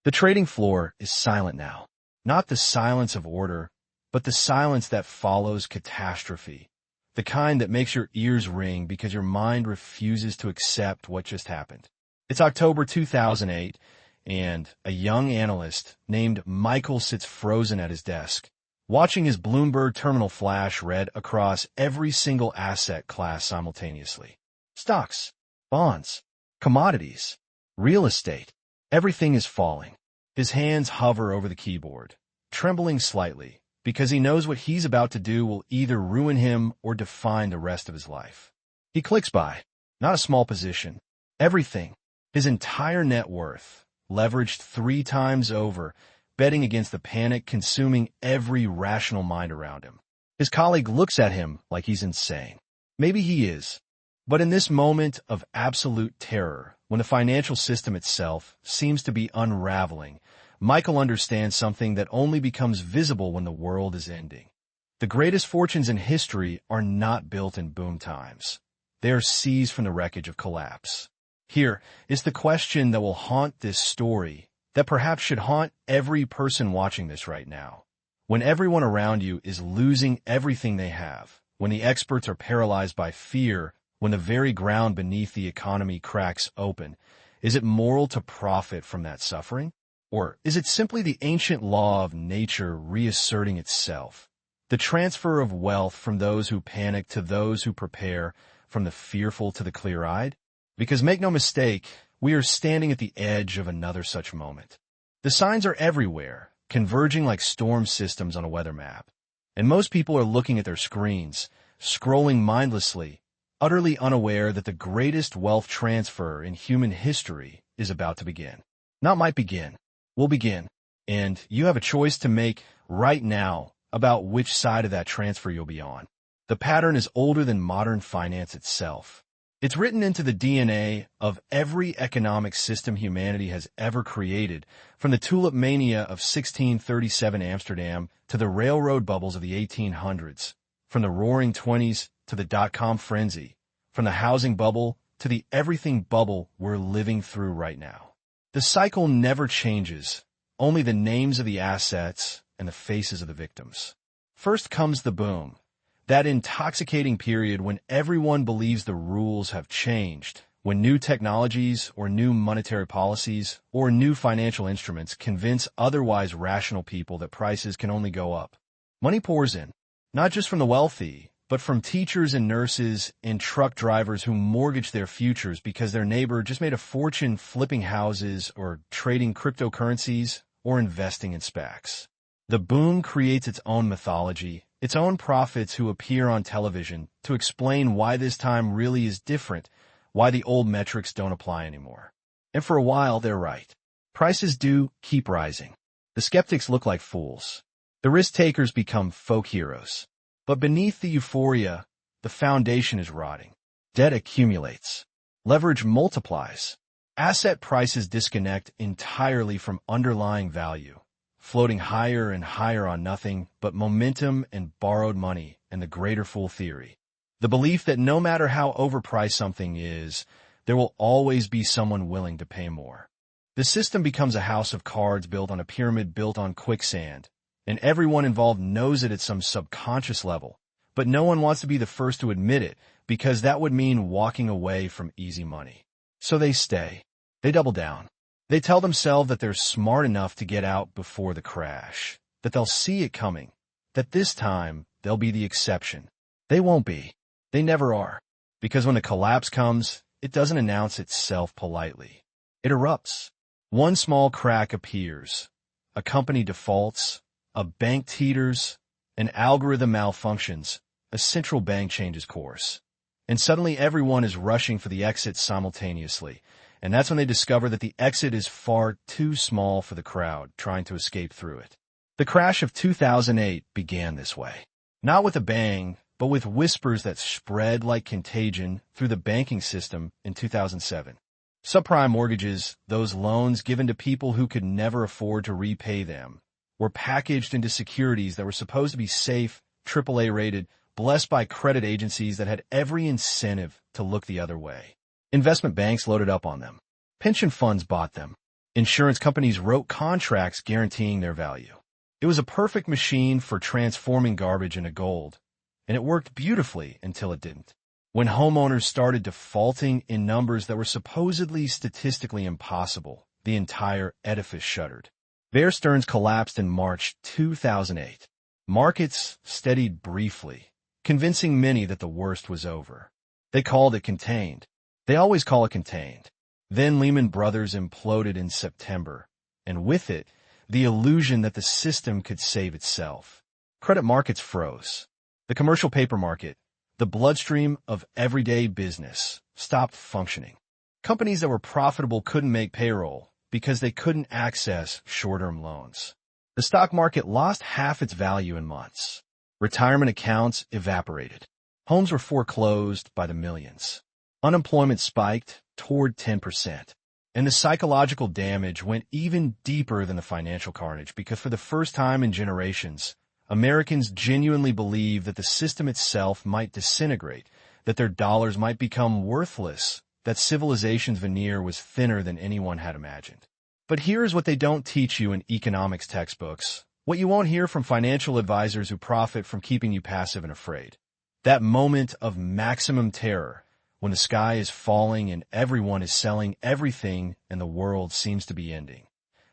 The trading floor is silent now. Not the silence of order, but the silence that follows catastrophe. The kind that makes your ears ring because your mind refuses to accept what just happened. It's October 2008, and a young analyst named Michael sits frozen at his desk, watching his Bloomberg terminal flash read across every single asset class simultaneously. Stocks, bonds, commodities, real estate. Everything is falling. His hands hover over the keyboard, trembling slightly, because he knows what he's about to do will either ruin him or define the rest of his life. He clicks buy. Not a small position. Everything. His entire net worth, leveraged 3 times over, betting against the panic consuming every rational mind around him. His colleague looks at him like he's insane. Maybe he is. But in this moment of absolute terror, when the financial system itself seems to be unraveling, Michael understands something that only becomes visible when the world is ending. The greatest fortunes in history are not built in boom times. They are seized from the wreckage of collapse. Here is the question that will haunt this story, that perhaps should haunt every person watching this right now. When everyone around you is losing everything they have, when the experts are paralyzed by fear, when the very ground beneath the economy cracks open, is it moral to profit from that suffering? Or is it simply the ancient law of nature reasserting itself? The transfer of wealth from those who panic to those who prepare, from the fearful to the clear-eyed? Because make no mistake, we are standing at the edge of another such moment. The signs are everywhere, converging like storm systems on a weather map. And most people are looking at their screens, scrolling mindlessly, utterly unaware that the greatest wealth transfer in human history is about to begin. Not might begin, will begin. And you have a choice to make right now about which side of that transfer you'll be on. The pattern is older than modern finance itself. It's written into the DNA of every economic system humanity has ever created, from the tulip mania of 1637 Amsterdam to the railroad bubbles of the 1800s, from the roaring 20s to the dot-com frenzy, from the housing bubble to the everything bubble we're living through right now. The cycle never changes, only the names of the assets and the faces of the victims. First comes the boom, that intoxicating period when everyone believes the rules have changed, when new technologies or new monetary policies or new financial instruments convince otherwise rational people that prices can only go up. Money pours in, not just from the wealthy, but from teachers and nurses and truck drivers who mortgage their futures because their neighbor just made a fortune flipping houses or trading cryptocurrencies or investing in SPACs. The boom creates its own mythology, its own prophets who appear on television to explain why this time really is different, why the old metrics don't apply anymore. And for a while, they're right. Prices do keep rising. The skeptics look like fools. The risk-takers become folk heroes. But beneath the euphoria, the foundation is rotting. Debt accumulates. Leverage multiplies. Asset prices disconnect entirely from underlying value, floating higher and higher on nothing but momentum and borrowed money and the greater fool theory. The belief that no matter how overpriced something is, there will always be someone willing to pay more. The system becomes a house of cards built on a pyramid built on quicksand, and everyone involved knows it at some subconscious level, but no one wants to be the first to admit it because that would mean walking away from easy money. So they stay. They double down. They tell themselves that they're smart enough to get out before the crash, that they'll see it coming, that this time they'll be the exception. They won't be. They never are. Because when the collapse comes, it doesn't announce itself politely. It erupts. One small crack appears. A company defaults. A bank teeters, an algorithm malfunctions, a central bank changes course. And suddenly everyone is rushing for the exit simultaneously. And that's when they discover that the exit is far too small for the crowd trying to escape through it. The crash of 2008 began this way. Not with a bang, but with whispers that spread like contagion through the banking system in 2007. Subprime mortgages, those loans given to people who could never afford to repay them, were packaged into securities that were supposed to be safe, AAA rated, blessed by credit agencies that had every incentive to look the other way. Investment banks loaded up on them. Pension funds bought them. Insurance companies wrote contracts guaranteeing their value. It was a perfect machine for transforming garbage into gold, and it worked beautifully until it didn't. When homeowners started defaulting in numbers that were supposedly statistically impossible, the entire edifice shuddered. Bear Stearns collapsed in March 2008. Markets steadied briefly, convincing many that the worst was over. They called it contained. They always call it contained. Then Lehman Brothers imploded in September, and with it, the illusion that the system could save itself. Credit markets froze. The commercial paper market, the bloodstream of everyday business, stopped functioning. Companies that were profitable couldn't make payroll because they couldn't access short-term loans. The stock market lost half its value in months. Retirement accounts evaporated. Homes were foreclosed by the millions. Unemployment spiked toward 10%. And the psychological damage went even deeper than the financial carnage because for the first time in generations, Americans genuinely believed that the system itself might disintegrate, that their dollars might become worthless, that civilization's veneer was thinner than anyone had imagined. But here's what they don't teach you in economics textbooks, what you won't hear from financial advisors who profit from keeping you passive and afraid. That moment of maximum terror, when the sky is falling and everyone is selling everything and the world seems to be ending.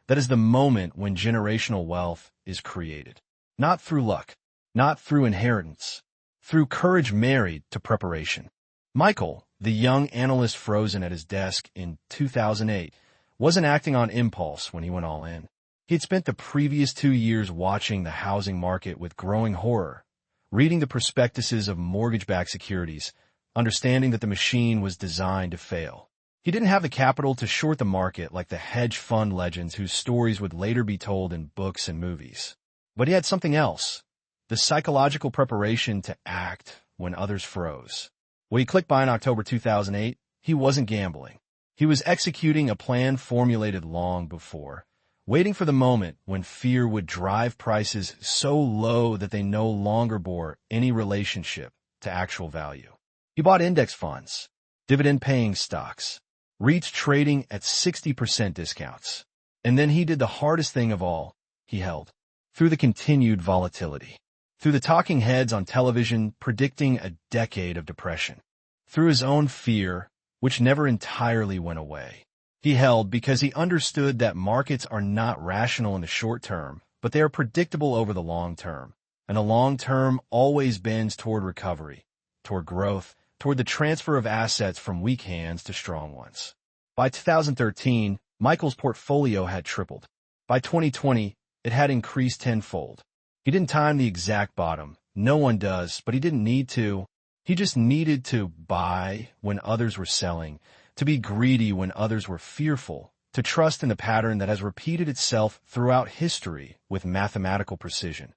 That is the moment when generational wealth is created. Not through luck, not through inheritance, through courage married to preparation. Michael, the young analyst frozen at his desk in 2008, wasn't acting on impulse when he went all in. He had spent the previous 2 years watching the housing market with growing horror, reading the prospectuses of mortgage-backed securities, understanding that the machine was designed to fail. He didn't have the capital to short the market like the hedge fund legends whose stories would later be told in books and movies. But he had something else, the psychological preparation to act when others froze. When he clicked buy in October 2008, he wasn't gambling. He was executing a plan formulated long before, waiting for the moment when fear would drive prices so low that they no longer bore any relationship to actual value. He bought index funds, dividend-paying stocks, REITs trading at 60% discounts. And then he did the hardest thing of all, he held. Through the continued volatility, through the talking heads on television predicting a decade of depression, through his own fear, which never entirely went away. He held because he understood that markets are not rational in the short term, but they are predictable over the long term. And the long term always bends toward recovery, toward growth, toward the transfer of assets from weak hands to strong ones. By 2013, Michael's portfolio had tripled. By 2020, it had increased tenfold. He didn't time the exact bottom. No one does, but he didn't need to. He just needed to buy when others were selling, to be greedy when others were fearful, to trust in the pattern that has repeated itself throughout history with mathematical precision.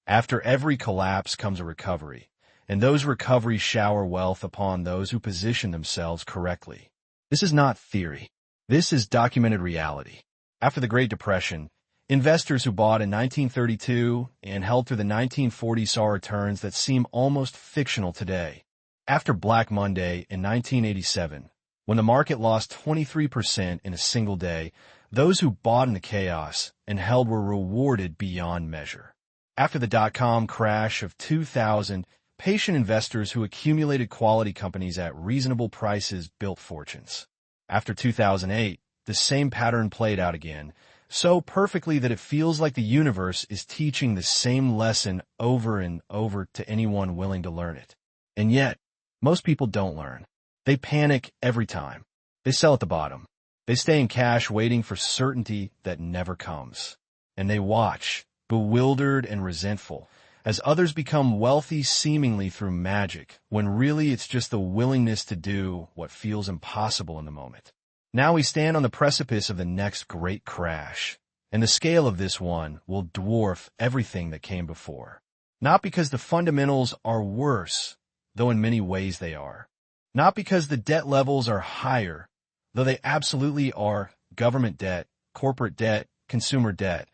After every collapse comes a recovery, and those recoveries shower wealth upon those who position themselves correctly. This is not theory. This is documented reality. After the Great Depression, investors who bought in 1932 and held through the 1940s saw returns that seem almost fictional today. After Black Monday in 1987, when the market lost 23% in a single day, those who bought in the chaos and held were rewarded beyond measure. After the dot-com crash of 2000, patient investors who accumulated quality companies at reasonable prices built fortunes. After 2008, the same pattern played out again, so perfectly that it feels like the universe is teaching the same lesson over and over to anyone willing to learn it. And yet, most people don't learn. They panic every time. They sell at the bottom. They stay in cash waiting for certainty that never comes. And they watch, bewildered and resentful, as others become wealthy seemingly through magic, when really it's just the willingness to do what feels impossible in the moment. Now we stand on the precipice of the next great crash, and the scale of this one will dwarf everything that came before. Not because the fundamentals are worse, though in many ways they are. Not because the debt levels are higher, though they absolutely are: government debt, corporate debt, consumer debt,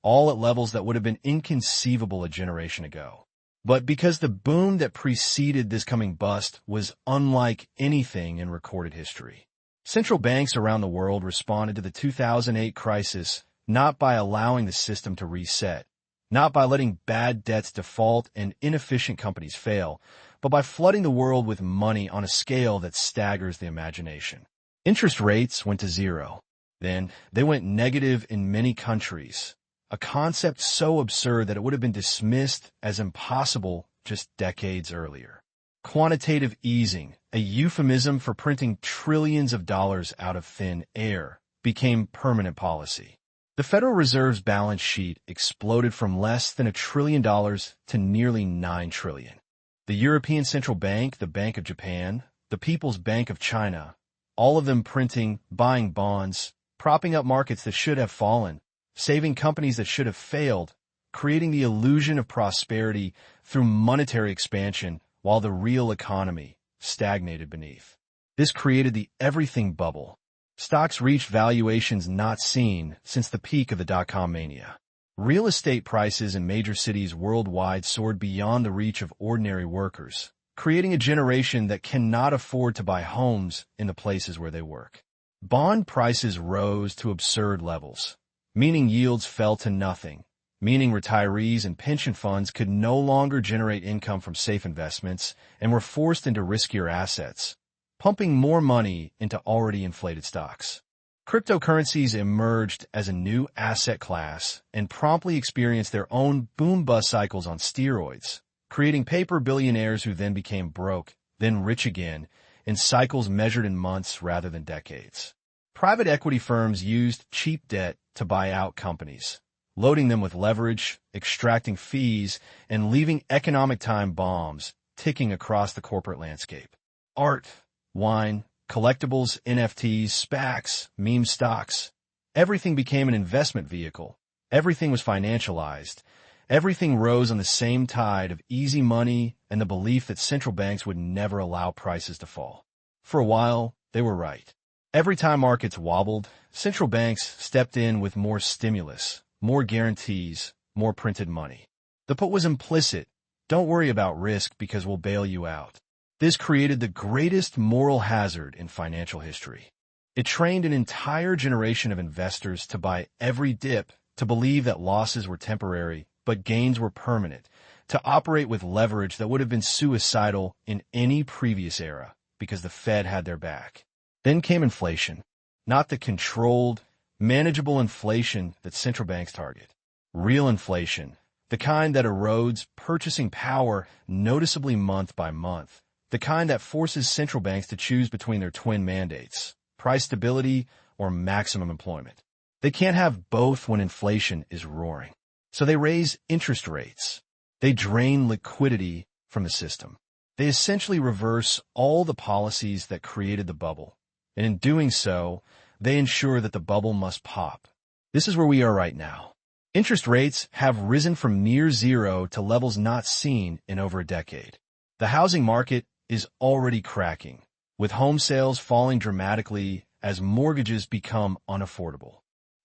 all at levels that would have been inconceivable a generation ago. But because the boom that preceded this coming bust was unlike anything in recorded history. Central banks around the world responded to the 2008 crisis not by allowing the system to reset, not by letting bad debts default and inefficient companies fail, but by flooding the world with money on a scale that staggers the imagination. Interest rates went to zero. Then they went negative in many countries, a concept so absurd that it would have been dismissed as impossible just decades earlier. Quantitative easing, a euphemism for printing trillions of dollars out of thin air, became permanent policy. The Federal Reserve's balance sheet exploded from less than $1 trillion to nearly $9 trillion. The European Central Bank, the Bank of Japan, the People's Bank of China, all of them printing, buying bonds, propping up markets that should have fallen, saving companies that should have failed, creating the illusion of prosperity through monetary expansion while the real economy stagnated beneath. This created the everything bubble. Stocks reached valuations not seen since the peak of the dot-com mania. Real estate prices in major cities worldwide soared beyond the reach of ordinary workers, creating a generation that cannot afford to buy homes in the places where they work. Bond prices rose to absurd levels, meaning yields fell to nothing, meaning retirees and pension funds could no longer generate income from safe investments and were forced into riskier assets, pumping more money into already inflated stocks. Cryptocurrencies emerged as a new asset class and promptly experienced their own boom-bust cycles on steroids, creating paper billionaires who then became broke, then rich again, in cycles measured in months rather than decades. Private equity firms used cheap debt to buy out companies, loading them with leverage, extracting fees, and leaving economic time bombs ticking across the corporate landscape. Art, wine, collectibles, NFTs, SPACs, meme stocks. Everything became an investment vehicle. Everything was financialized. Everything rose on the same tide of easy money and the belief that central banks would never allow prices to fall. For a while, they were right. Every time markets wobbled, central banks stepped in with more stimulus, more guarantees, more printed money. The put was implicit. Don't worry about risk because we'll bail you out. This created the greatest moral hazard in financial history. It trained an entire generation of investors to buy every dip, to believe that losses were temporary, but gains were permanent, to operate with leverage that would have been suicidal in any previous era, because the Fed had their back. Then came inflation, not the controlled, manageable inflation that central banks target. Real inflation, the kind that erodes purchasing power noticeably month by month, the kind that forces central banks to choose between their twin mandates, price stability or maximum employment. They can't have both when inflation is roaring. So they raise interest rates. They drain liquidity from the system. They essentially reverse all the policies that created the bubble. And in doing so, they ensure that the bubble must pop. This is where we are right now. Interest rates have risen from near zero to levels not seen in over a decade. The housing market is already cracking, with home sales falling dramatically as mortgages become unaffordable.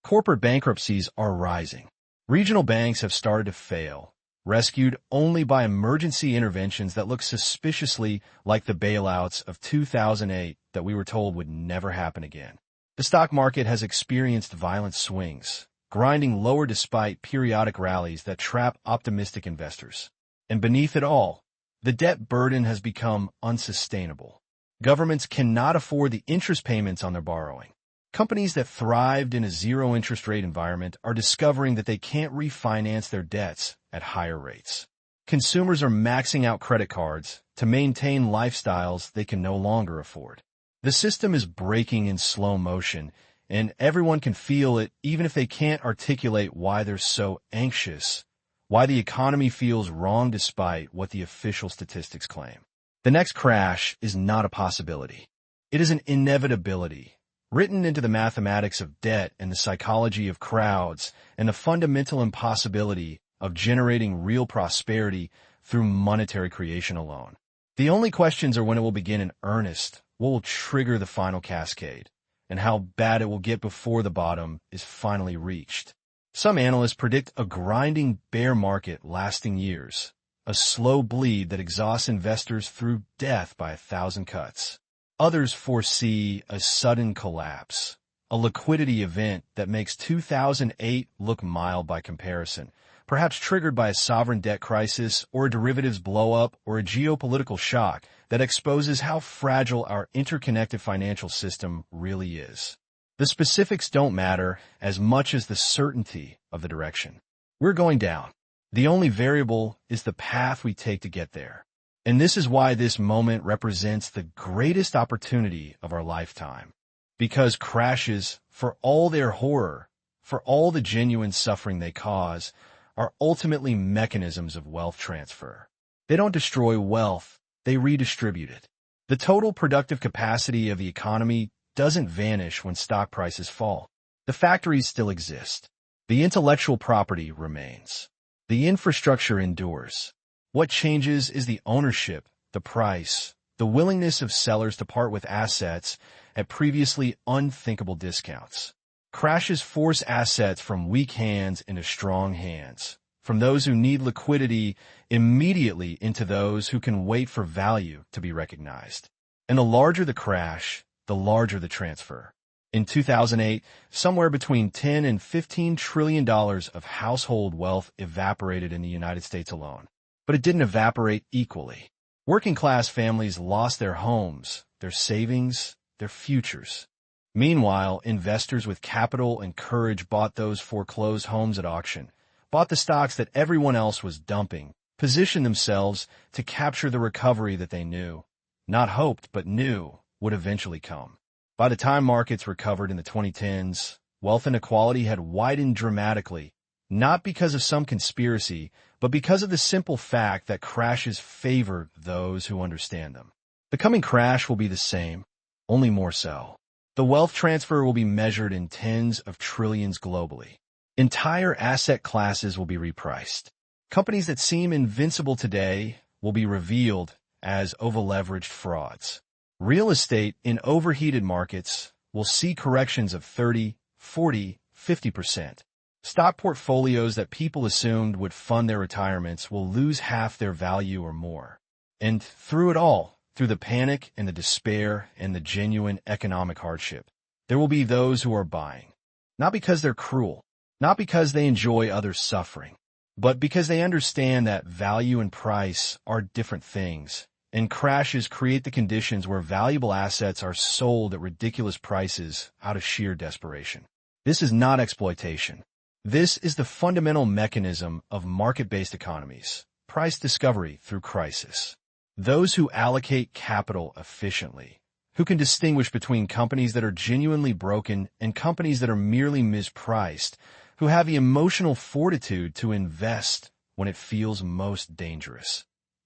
Corporate bankruptcies are rising. Regional banks have started to fail, rescued only by emergency interventions that look suspiciously like the bailouts of 2008 that we were told would never happen again. The stock market has experienced violent swings, grinding lower despite periodic rallies that trap optimistic investors. And beneath it all, the debt burden has become unsustainable. Governments cannot afford the interest payments on their borrowing. Companies that thrived in a zero-interest rate environment are discovering that they can't refinance their debts at higher rates. Consumers are maxing out credit cards to maintain lifestyles they can no longer afford. The system is breaking in slow motion, and everyone can feel it even if they can't articulate why they're so anxious, why the economy feels wrong despite what the official statistics claim. The next crash is not a possibility. It is an inevitability, written into the mathematics of debt and the psychology of crowds and the fundamental impossibility of generating real prosperity through monetary creation alone. The only questions are when it will begin in earnest, what will trigger the final cascade, and how bad it will get before the bottom is finally reached. Some analysts predict a grinding bear market lasting years, a slow bleed that exhausts investors through death by 1,000 cuts. Others foresee a sudden collapse, a liquidity event that makes 2008 look mild by comparison, perhaps triggered by a sovereign debt crisis or a derivatives blow-up or a geopolitical shock that exposes how fragile our interconnected financial system really is. The specifics don't matter as much as the certainty of the direction. We're going down. The only variable is the path we take to get there. And this is why this moment represents the greatest opportunity of our lifetime. Because crashes, for all their horror, for all the genuine suffering they cause, are ultimately mechanisms of wealth transfer. They don't destroy wealth, they redistribute it. The total productive capacity of the economy doesn't vanish when stock prices fall. The factories still exist. The intellectual property remains. The infrastructure endures. What changes is the ownership, the price, the willingness of sellers to part with assets at previously unthinkable discounts. Crashes force assets from weak hands into strong hands, from those who need liquidity immediately into those who can wait for value to be recognized. And the larger the crash, the larger the transfer. In 2008, somewhere between $10 and $15 trillion of household wealth evaporated in the United States alone. But it didn't evaporate equally. Working-class families lost their homes, their savings, their futures. Meanwhile, investors with capital and courage bought those foreclosed homes at auction, bought the stocks that everyone else was dumping, positioned themselves to capture the recovery that they knew, not hoped but knew, would eventually come. By the time markets recovered in the 2010s, wealth inequality had widened dramatically, not because of some conspiracy, but because of the simple fact that crashes favor those who understand them. The coming crash will be the same, only more so. The wealth transfer will be measured in tens of trillions globally. Entire asset classes will be repriced. Companies that seem invincible today will be revealed as over-leveraged frauds. Real estate in overheated markets will see corrections of 30, 40, 50%. Stock portfolios that people assumed would fund their retirements will lose half their value or more. And through it all, through the panic and the despair and the genuine economic hardship, there will be those who are buying. Not because they're cruel, not because they enjoy others' suffering, but because they understand that value and price are different things, and crashes create the conditions where valuable assets are sold at ridiculous prices out of sheer desperation. This is not exploitation. This is the fundamental mechanism of market-based economies, price discovery through crisis. Those who allocate capital efficiently, who can distinguish between companies that are genuinely broken and companies that are merely mispriced, who have the emotional fortitude to invest when it feels most dangerous.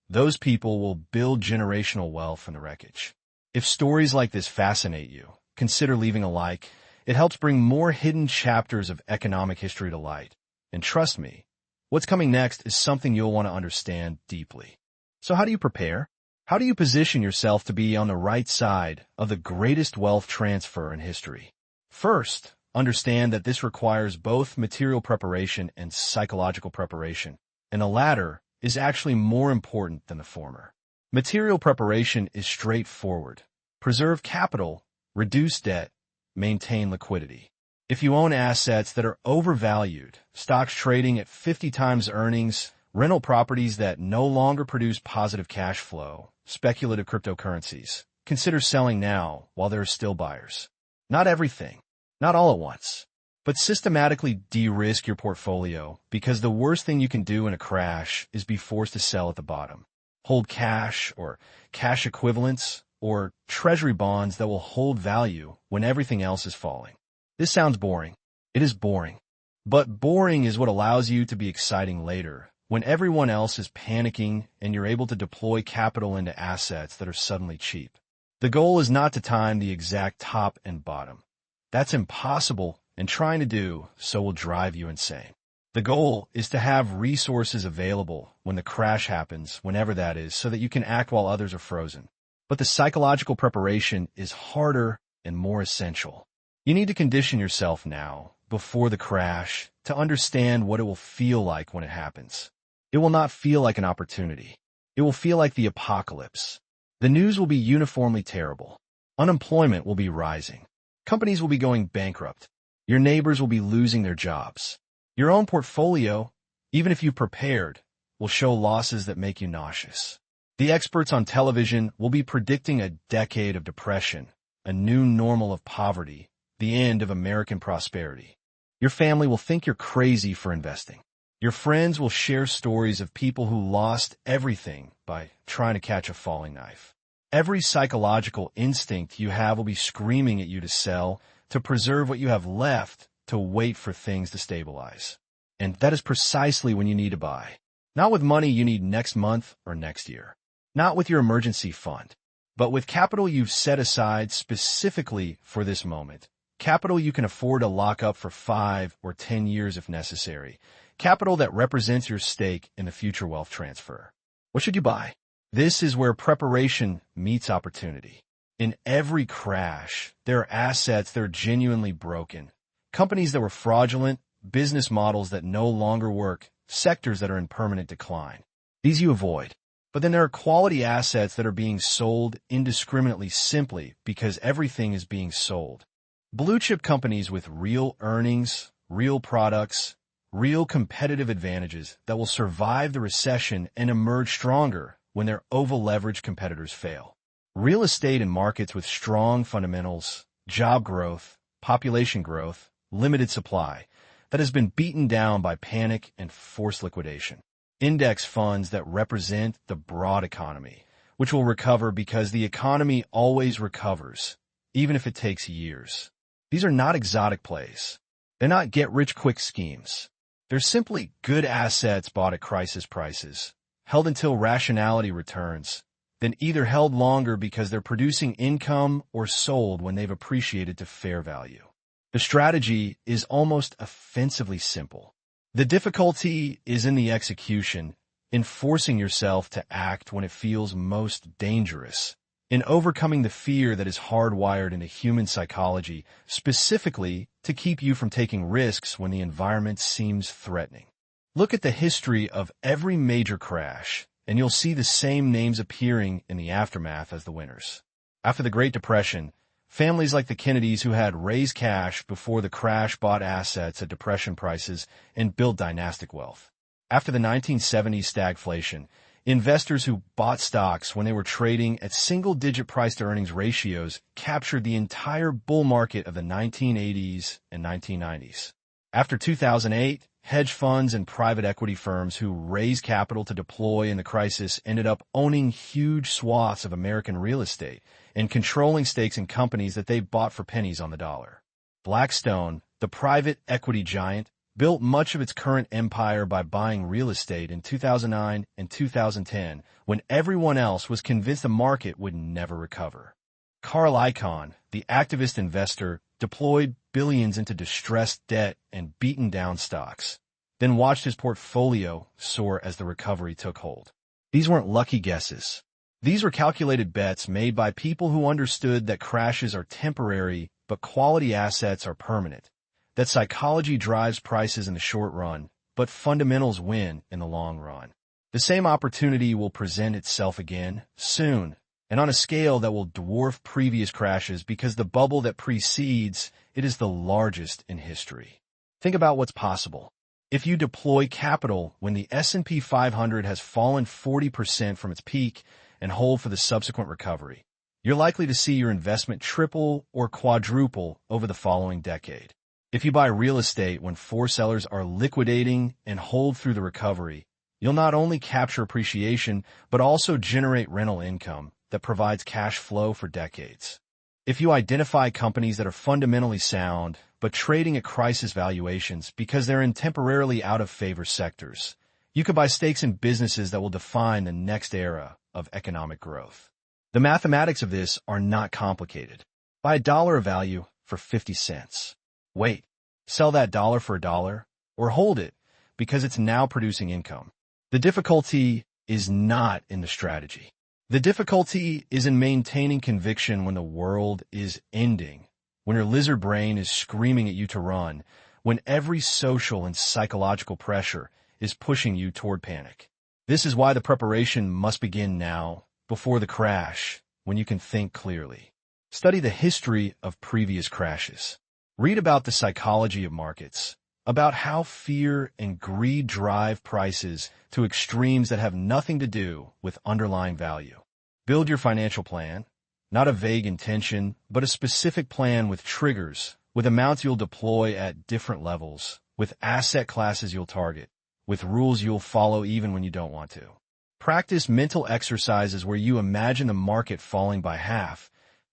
Those people will build generational wealth from the wreckage. If stories like this fascinate you, consider leaving a like. It helps bring more hidden chapters of economic history to light. And trust me, what's coming next is something you'll want to understand deeply. So how do you prepare? How do you position yourself to be on the right side of the greatest wealth transfer in history? First, understand that this requires both material preparation and psychological preparation, and the latter is actually more important than the former. Material preparation is straightforward. Preserve capital, reduce debt, maintain liquidity. If you own assets that are overvalued, stocks trading at 50 times earnings, rental properties that no longer produce positive cash flow, speculative cryptocurrencies, consider selling now while there are still buyers. Not everything, not all at once, but systematically de-risk your portfolio, because the worst thing you can do in a crash is be forced to sell at the bottom. Hold cash or cash equivalents or treasury bonds that will hold value when everything else is falling. This sounds boring. It is boring. But boring is what allows you to be exciting later, when everyone else is panicking and you're able to deploy capital into assets that are suddenly cheap. The goal is not to time the exact top and bottom. That's impossible, and trying to do so will drive you insane. The goal is to have resources available when the crash happens, whenever that is, so that you can act while others are frozen. But the psychological preparation is harder and more essential. You need to condition yourself now, before the crash, to understand what it will feel like when it happens. It will not feel like an opportunity. It will feel like the apocalypse. The news will be uniformly terrible. Unemployment will be rising. Companies will be going bankrupt. Your neighbors will be losing their jobs. Your own portfolio, even if you prepared, will show losses that make you nauseous. The experts on television will be predicting a decade of depression, a new normal of poverty, the end of American prosperity. Your family will think you're crazy for investing. Your friends will share stories of people who lost everything by trying to catch a falling knife. Every psychological instinct you have will be screaming at you to sell, to preserve what you have left, to wait for things to stabilize. And that is precisely when you need to buy. Not with money you need next month or next year. Not with your emergency fund, but with capital you've set aside specifically for this moment. Capital you can afford to lock up for 5 or 10 years if necessary. Capital that represents your stake in the future wealth transfer. What should you buy? This is where preparation meets opportunity. In every crash, there are assets that are genuinely broken. Companies that were fraudulent, business models that no longer work, sectors that are in permanent decline. These you avoid. But then there are quality assets that are being sold indiscriminately simply because everything is being sold. Blue chip companies with real earnings, real products, real competitive advantages that will survive the recession and emerge stronger when their over-leveraged competitors fail. Real estate in markets with strong fundamentals, job growth, population growth, limited supply, that has been beaten down by panic and forced liquidation. Index funds that represent the broad economy, which will recover because the economy always recovers, even if it takes years. These are not exotic plays. They're not get-rich-quick schemes. They're simply good assets bought at crisis prices, held until rationality returns, then either held longer because they're producing income or sold when they've appreciated to fair value. The strategy is almost offensively simple. The difficulty is in the execution, in forcing yourself to act when it feels most dangerous, in overcoming the fear that is hardwired into human psychology, specifically to keep you from taking risks when the environment seems threatening. Look at the history of every major crash, and you'll see the same names appearing in the aftermath as the winners. After the Great Depression, families like the Kennedys who had raised cash before the crash bought assets at depression prices and built dynastic wealth. After the 1970s stagflation, investors who bought stocks when they were trading at single-digit price-to-earnings ratios captured the entire bull market of the 1980s and 1990s. After 2008, hedge funds and private equity firms who raised capital to deploy in the crisis ended up owning huge swaths of American real estate and controlling stakes in companies that they bought for pennies on the dollar. Blackstone, the private equity giant, built much of its current empire by buying real estate in 2009 and 2010 when everyone else was convinced the market would never recover. Carl Icahn, the activist investor, deployed billions into distressed debt and beaten down stocks, then watched his portfolio soar as the recovery took hold. These weren't lucky guesses. These were calculated bets made by people who understood that crashes are temporary but quality assets are permanent, that psychology drives prices in the short run, but fundamentals win in the long run. The same opportunity will present itself again, soon, and on a scale that will dwarf previous crashes because the bubble that precedes it is the largest in history. Think about what's possible. If you deploy capital when the S&P 500 has fallen 40% from its peak and hold for the subsequent recovery, you're likely to see your investment triple or quadruple over the following decade. If you buy real estate when forced sellers are liquidating and hold through the recovery, you'll not only capture appreciation, but also generate rental income that provides cash flow for decades. If you identify companies that are fundamentally sound, but trading at crisis valuations because they're in temporarily out-of-favor sectors, you could buy stakes in businesses that will define the next era of economic growth. The mathematics of this are not complicated. Buy $1 of value for 50 cents. Wait, sell that dollar for $1, or hold it because it's now producing income. The difficulty is not in the strategy. The difficulty is in maintaining conviction when the world is ending, when your lizard brain is screaming at you to run, when every social and psychological pressure is pushing you toward panic. This is why the preparation must begin now, before the crash, when you can think clearly. Study the history of previous crashes. Read about the psychology of markets, about how fear and greed drive prices to extremes that have nothing to do with underlying value. Build your financial plan, not a vague intention, but a specific plan with triggers, with amounts you'll deploy at different levels, with asset classes you'll target, with rules you'll follow even when you don't want to. Practice mental exercises where you imagine the market falling by half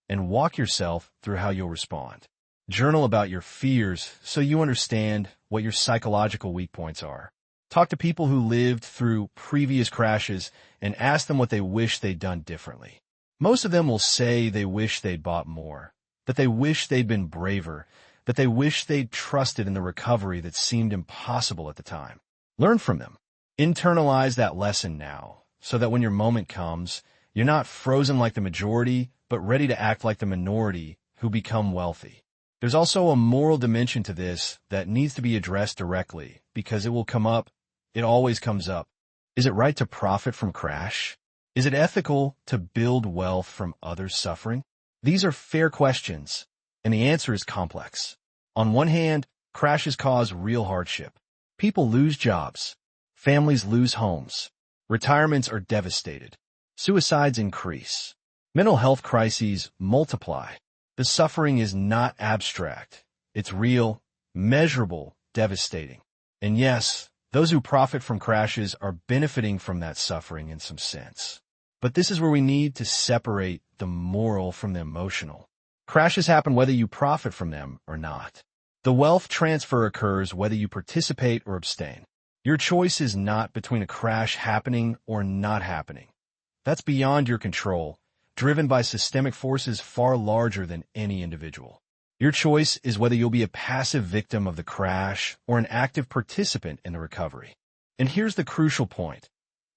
and walk yourself through how you'll respond. Journal about your fears so you understand what your psychological weak points are. Talk to people who lived through previous crashes and ask them what they wish they'd done differently. Most of them will say they wish they'd bought more, that they wish they'd been braver, that they wish they'd trusted in the recovery that seemed impossible at the time. Learn from them. Internalize that lesson now, so that when your moment comes, you're not frozen like the majority, but ready to act like the minority who become wealthy. There's also a moral dimension to this that needs to be addressed directly, because it will come up. It always comes up. Is it right to profit from crash? Is it ethical to build wealth from others' suffering? These are fair questions, and the answer is complex. On one hand, crashes cause real hardship. People lose jobs. Families lose homes. Retirements are devastated. Suicides increase. Mental health crises multiply. The suffering is not abstract. It's real, measurable, devastating. And yes, those who profit from crashes are benefiting from that suffering in some sense. But this is where we need to separate the moral from the emotional. Crashes happen whether you profit from them or not. The wealth transfer occurs whether you participate or abstain. Your choice is not between a crash happening or not happening. That's beyond your control, driven by systemic forces far larger than any individual. Your choice is whether you'll be a passive victim of the crash or an active participant in the recovery. And here's the crucial point.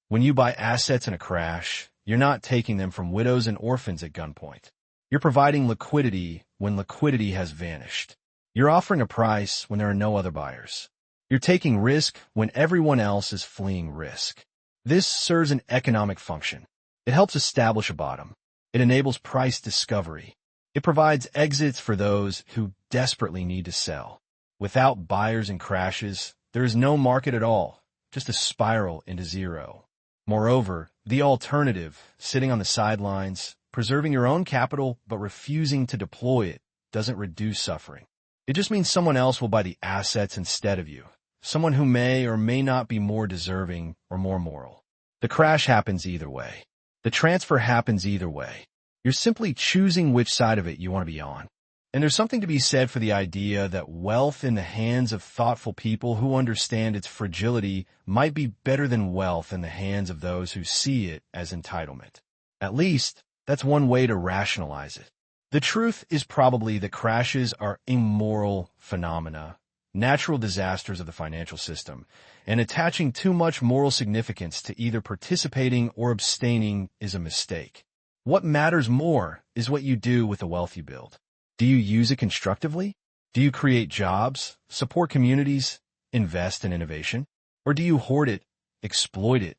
When you buy assets in a crash, you're not taking them from widows and orphans at gunpoint. You're providing liquidity when liquidity has vanished. You're offering a price when there are no other buyers. You're taking risk when everyone else is fleeing risk. This serves an economic function. It helps establish a bottom. It enables price discovery. It provides exits for those who desperately need to sell. Without buyers and crashes, there is no market at all, just a spiral into zero. Moreover, the alternative, sitting on the sidelines, preserving your own capital but refusing to deploy it, doesn't reduce suffering. It just means someone else will buy the assets instead of you, someone who may or may not be more deserving or more moral. The crash happens either way. The transfer happens either way. You're simply choosing which side of it you want to be on. And there's something to be said for the idea that wealth in the hands of thoughtful people who understand its fragility might be better than wealth in the hands of those who see it as entitlement. At least, that's one way to rationalize it. The truth is probably that crashes are immoral phenomena, natural disasters of the financial system, and attaching too much moral significance to either participating or abstaining is a mistake. What matters more is what you do with the wealth you build. Do you use it constructively? Do you create jobs, support communities, invest in innovation? Or do you hoard it, exploit it,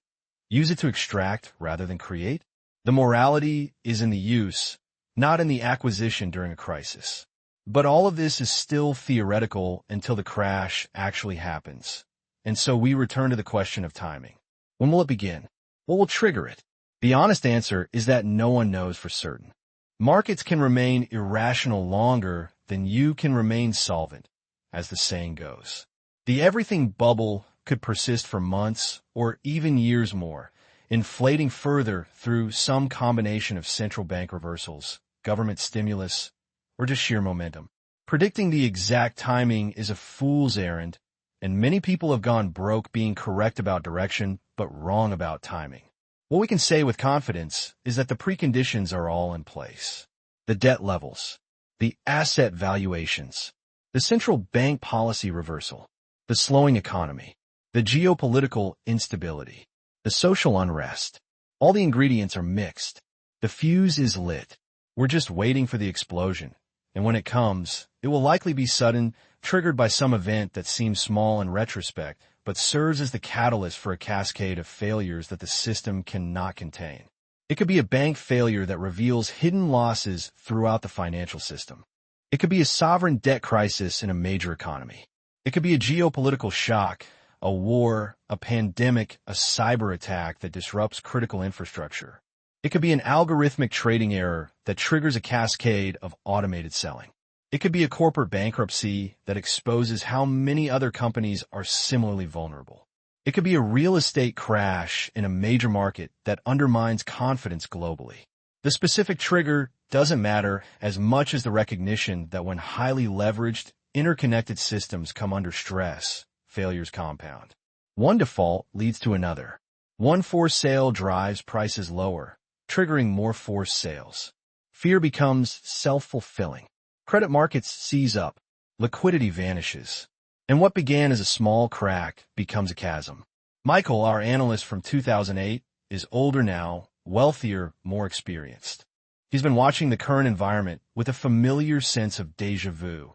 use it to extract rather than create? The morality is in the use, not in the acquisition during a crisis. But all of this is still theoretical until the crash actually happens. And so we return to the question of timing. When will it begin? What will trigger it? The honest answer is that no one knows for certain. Markets can remain irrational longer than you can remain solvent, as the saying goes. The everything bubble could persist for months or even years more, inflating further through some combination of central bank reversals, government stimulus, or just sheer momentum. Predicting the exact timing is a fool's errand, and many people have gone broke being correct about direction but wrong about timing. What we can say with confidence is that the preconditions are all in place. The debt levels, the asset valuations, the central bank policy reversal, the slowing economy, the geopolitical instability, the social unrest. All the ingredients are mixed. The fuse is lit. We're just waiting for the explosion. And when it comes, it will likely be sudden, triggered by some event that seems small in retrospect, but serves as the catalyst for a cascade of failures that the system cannot contain. It could be a bank failure that reveals hidden losses throughout the financial system. It could be a sovereign debt crisis in a major economy. It could be a geopolitical shock, a war, a pandemic, a cyber attack that disrupts critical infrastructure. It could be an algorithmic trading error that triggers a cascade of automated selling. It could be a corporate bankruptcy that exposes how many other companies are similarly vulnerable. It could be a real estate crash in a major market that undermines confidence globally. The specific trigger doesn't matter as much as the recognition that when highly leveraged, interconnected systems come under stress, failures compound. One default leads to another. One forced sale drives prices lower, triggering more forced sales. Fear becomes self-fulfilling. Credit markets seize up. Liquidity vanishes. And what began as a small crack becomes a chasm. Michael, our analyst from 2008, is older now, wealthier, more experienced. He's been watching the current environment with a familiar sense of déjà vu,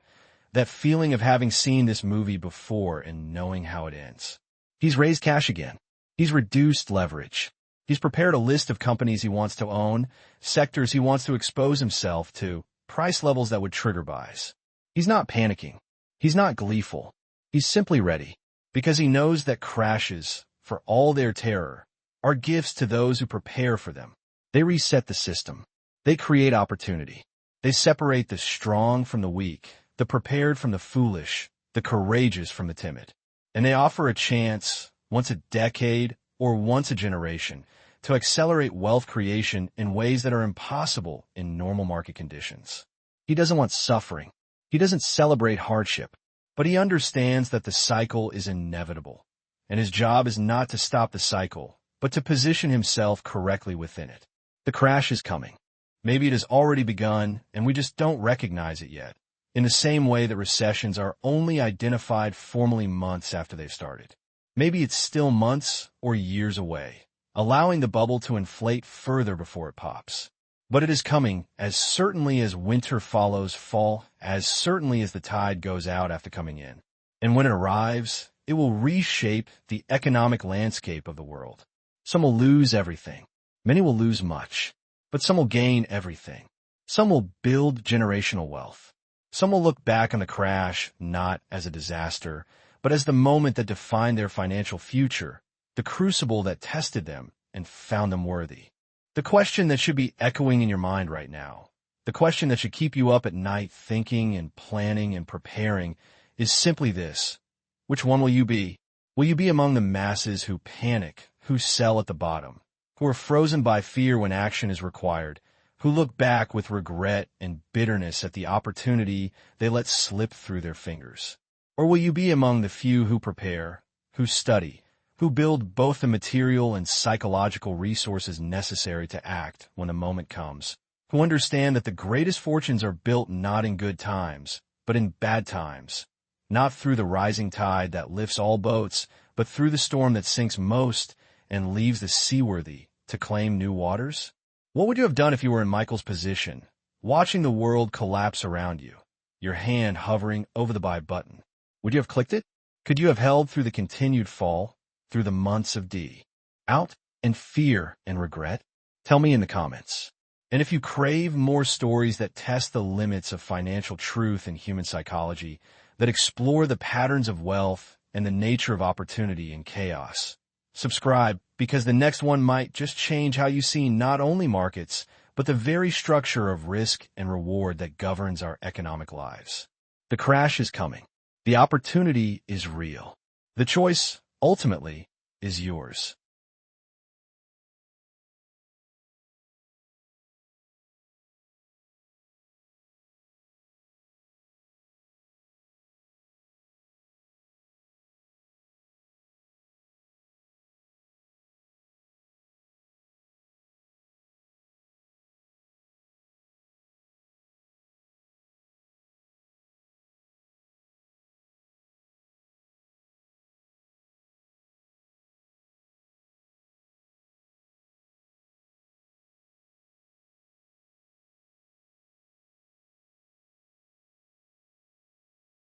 that feeling of having seen this movie before and knowing how it ends. He's raised cash again. He's reduced leverage. He's prepared a list of companies he wants to own, sectors he wants to expose himself to, price levels that would trigger buys. He's not panicking. He's not gleeful. He's simply ready, because he knows that crashes, for all their terror, are gifts to those who prepare for them. They reset the system. They create opportunity. They separate the strong from the weak, the prepared from the foolish, the courageous from the timid. And they offer a chance, once a decade or once a generation, to accelerate wealth creation in ways that are impossible in normal market conditions. He doesn't want suffering. He doesn't celebrate hardship. But he understands that the cycle is inevitable, and his job is not to stop the cycle, but to position himself correctly within it. The crash is coming. Maybe it has already begun, and we just don't recognize it yet, in the same way that recessions are only identified formally months after they've started. Maybe it's still months or years away, allowing the bubble to inflate further before it pops. But it is coming as certainly as winter follows fall, as certainly as the tide goes out after coming in. And when it arrives, it will reshape the economic landscape of the world. Some will lose everything. Many will lose much. But some will gain everything. Some will build generational wealth. Some will look back on the crash not as a disaster, but as the moment that defined their financial future, the crucible that tested them and found them worthy. The question that should be echoing in your mind right now, the question that should keep you up at night thinking and planning and preparing, is simply this. Which one will you be? Will you be among the masses who panic, who sell at the bottom, who are frozen by fear when action is required, who look back with regret and bitterness at the opportunity they let slip through their fingers? Or will you be among the few who prepare, who study, who build both the material and psychological resources necessary to act when the moment comes, who understand that the greatest fortunes are built not in good times, but in bad times, not through the rising tide that lifts all boats, but through the storm that sinks most and leaves the seaworthy to claim new waters? What would you have done if you were in Michael's position, watching the world collapse around you, your hand hovering over the buy button? Would you have clicked it? Could you have held through the continued fall, through the months of doubt and fear and regret? Tell me in the comments. And if you crave more stories that test the limits of financial truth and human psychology, that explore the patterns of wealth and the nature of opportunity in chaos, subscribe, because the next one might just change how you see not only markets, but the very structure of risk and reward that governs our economic lives. The crash is coming. The opportunity is real. The choice, ultimately, is yours.